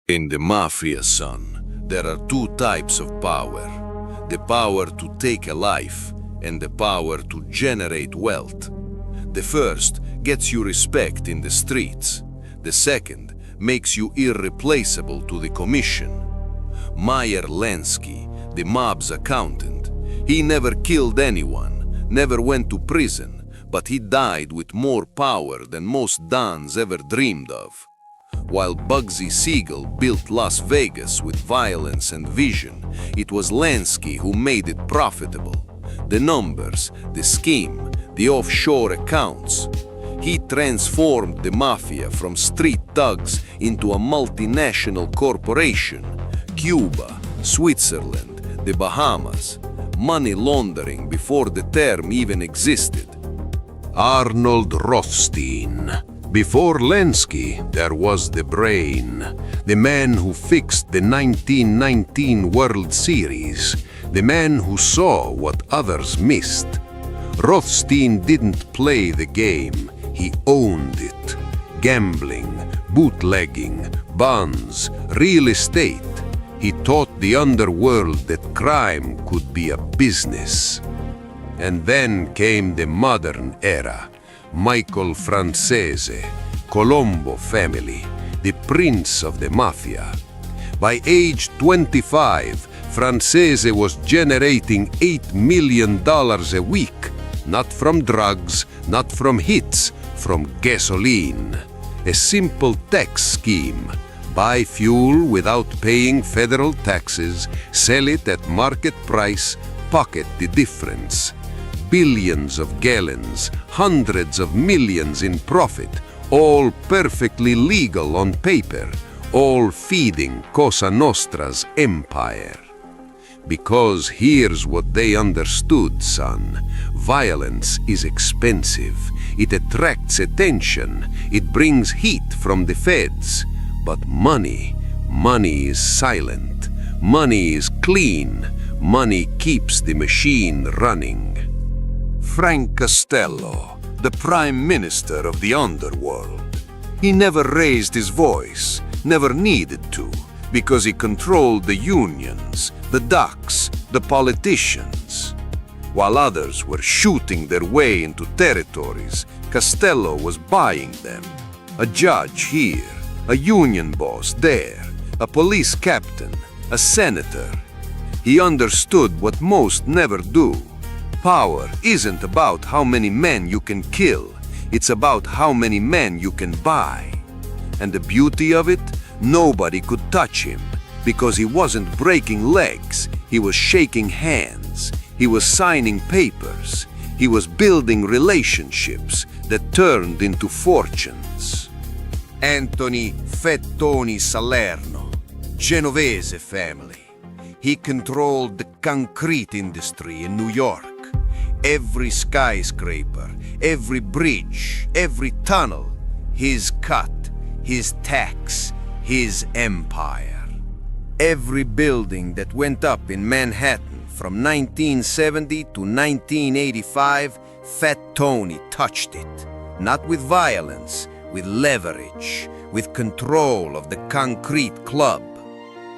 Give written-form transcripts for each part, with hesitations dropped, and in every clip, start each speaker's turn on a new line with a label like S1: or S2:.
S1: In the Mafia, son, there are two types of power. The power to take a life and the power to generate wealth. The first gets you respect in the streets. The second makes you irreplaceable to the commission. Meyer Lansky, the mob's accountant, he never killed anyone, never went to prison, but he died with more power than most dons ever dreamed of. While Bugsy Siegel built Las Vegas with violence and vision, it was Lansky who made it profitable. The numbers, the scheme, the offshore accounts. He transformed the Mafia from street thugs into a multinational corporation. Cuba, Switzerland, the Bahamas. Money laundering before the term even existed.
S2: Arnold Rothstein. Before Lansky, there was the brain, the man who fixed the 1919 World Series, the man who saw what others missed. Rothstein didn't play the game, he owned it. Gambling, bootlegging, bonds, real estate. He taught the underworld that crime could be a business. And then came the modern era. Michael Franzese, Colombo family, the prince of the Mafia. By age 25, Franzese was generating $8 million a week, not from drugs, not from hits, from gasoline. A simple tax scheme. Buy fuel without paying federal taxes, sell it at market price, pocket the difference. Billions of gallons, hundreds of millions in profit, all perfectly legal on paper, all feeding Cosa Nostra's empire. Because here's what they understood, son. Violence is expensive. It attracts attention. It brings heat from the feds. But money is silent. Money is clean. Money keeps the machine running.
S1: Frank Costello, the Prime Minister of the underworld. He never raised his voice, never needed to, because he controlled the unions, the docks, the politicians. While others were shooting their way into territories, Costello was buying them. A judge here, a union boss there, a police captain, a senator. He understood what most never do. Power isn't about how many men you can kill, it's about how many men you can buy. And the beauty of it, nobody could touch him, because he wasn't breaking legs, he was shaking hands, he was signing papers, he was building relationships that turned into fortunes. Anthony Fettoni Salerno, Genovese family. He controlled the concrete industry in New York. Every skyscraper, every bridge, every tunnel, his cut, his tax, his empire. Every building that went up in Manhattan from 1970 to 1985, Fat Tony touched it. Not with violence, with leverage, with control of the concrete club.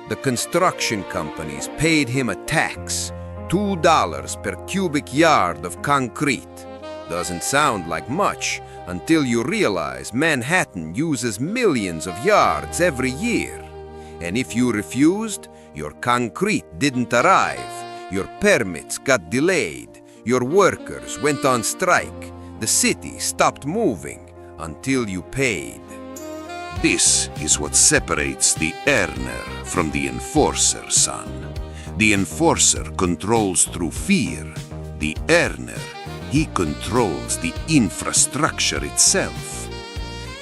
S1: The construction companies paid him a tax, $2 per cubic yard of concrete. Doesn't sound like much until you realize Manhattan uses millions of yards every year. And if you refused, your concrete didn't arrive, your permits got delayed, your workers went on strike, the city stopped moving until you paid.
S2: This is what separates the EARNER from the enforcer, son. The enforcer controls through fear. The EARNER, he controls the infrastructure itself.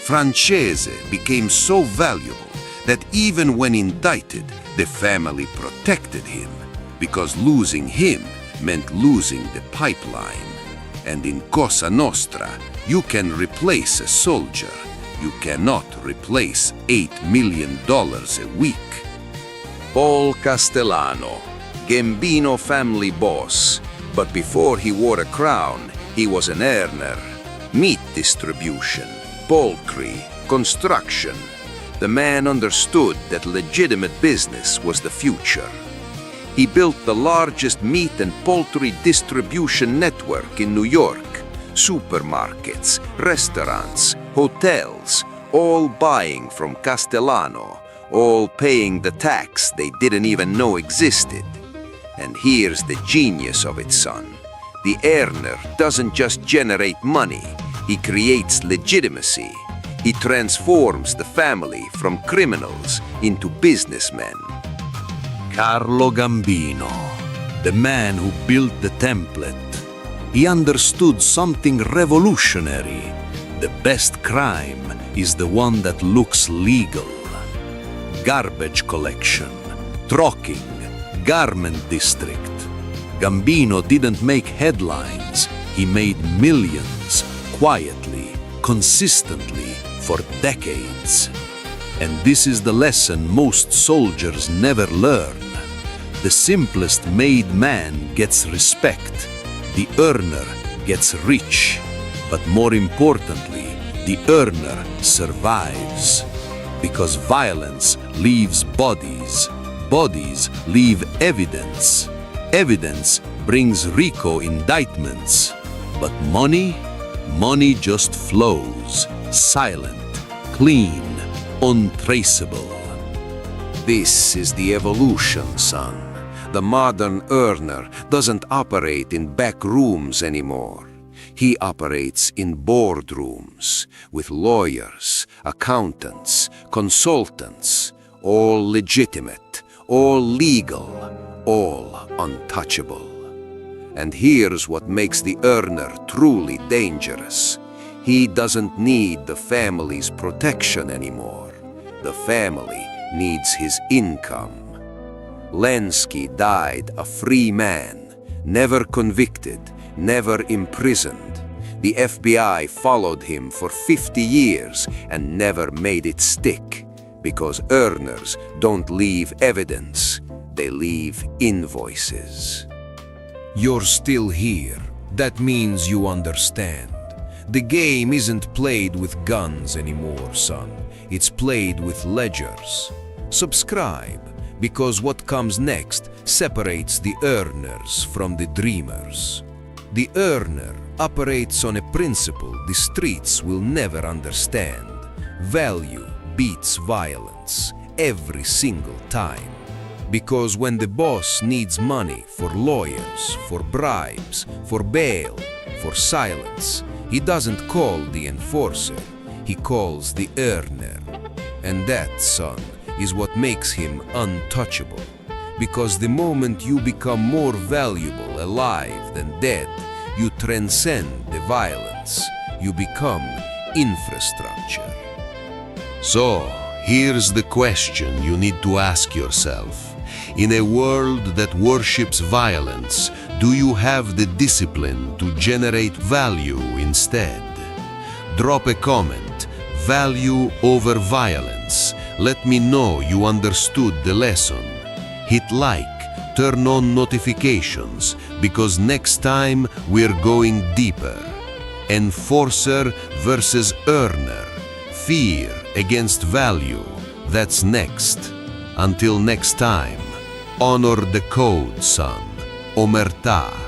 S2: Franzese became so valuable that even when indicted, the family protected him, because losing him meant losing the pipeline. And in Cosa Nostra, you can replace a soldier. You cannot replace $8 million a week.
S1: Paul Castellano, Gambino family boss, but before he wore a crown, he was an EARNER. Meat distribution, poultry, construction. The man understood that legitimate business was the future. He built the largest meat and poultry distribution network in New York. Supermarkets, restaurants, hotels, all buying from Castellano, all paying the tax they didn't even know existed. And here's the genius of it, son. The EARNER doesn't just generate money, he creates legitimacy. He transforms the family from criminals into businessmen.
S3: Carlo Gambino, the man who built the template. He understood something revolutionary. The best crime is the one that looks legal. Garbage collection, trucking, garment district. Gambino didn't make headlines. He made millions, quietly, consistently, for decades. And this is the lesson most soldiers never learn. The simplest made man gets respect. The earner gets rich. But more importantly, the earner survives. Because violence leaves bodies. Bodies leave evidence. Evidence brings RICO indictments. But money? Money just flows. Silent, clean, untraceable.
S1: This is the evolution, son. The modern earner doesn't operate in back rooms anymore. He operates in boardrooms with lawyers, accountants, consultants, all legitimate, all legal, all untouchable. And here's what makes the earner truly dangerous. He doesn't need the family's protection anymore. The family needs his income. Lansky died a free man, never convicted, never imprisoned. The FBI followed him for 50 years and never made it stick, because earners don't leave evidence, they leave invoices.
S4: You're still here. That means you understand. The game isn't played with guns anymore, son. It's played with ledgers. Subscribe, because what comes next separates the earners from the dreamers. The earner operates on a principle the streets will never understand. Value beats violence every single time. Because when the boss needs money for lawyers, for bribes, for bail, for silence, he doesn't call the enforcer, he calls the earner. And that, son, is what makes him untouchable. Because the moment you become more valuable alive than dead, you transcend the violence. You become infrastructure.
S2: So, here's the question you need to ask yourself. In a world that worships violence, do you have the discipline to generate value instead? Drop a comment, value over violence. Let me know you understood the lesson. Hit like, turn on notifications, because next time we're going deeper. Enforcer versus earner. Fear against value. That's next. Until next time, honor the code, son. Omertà.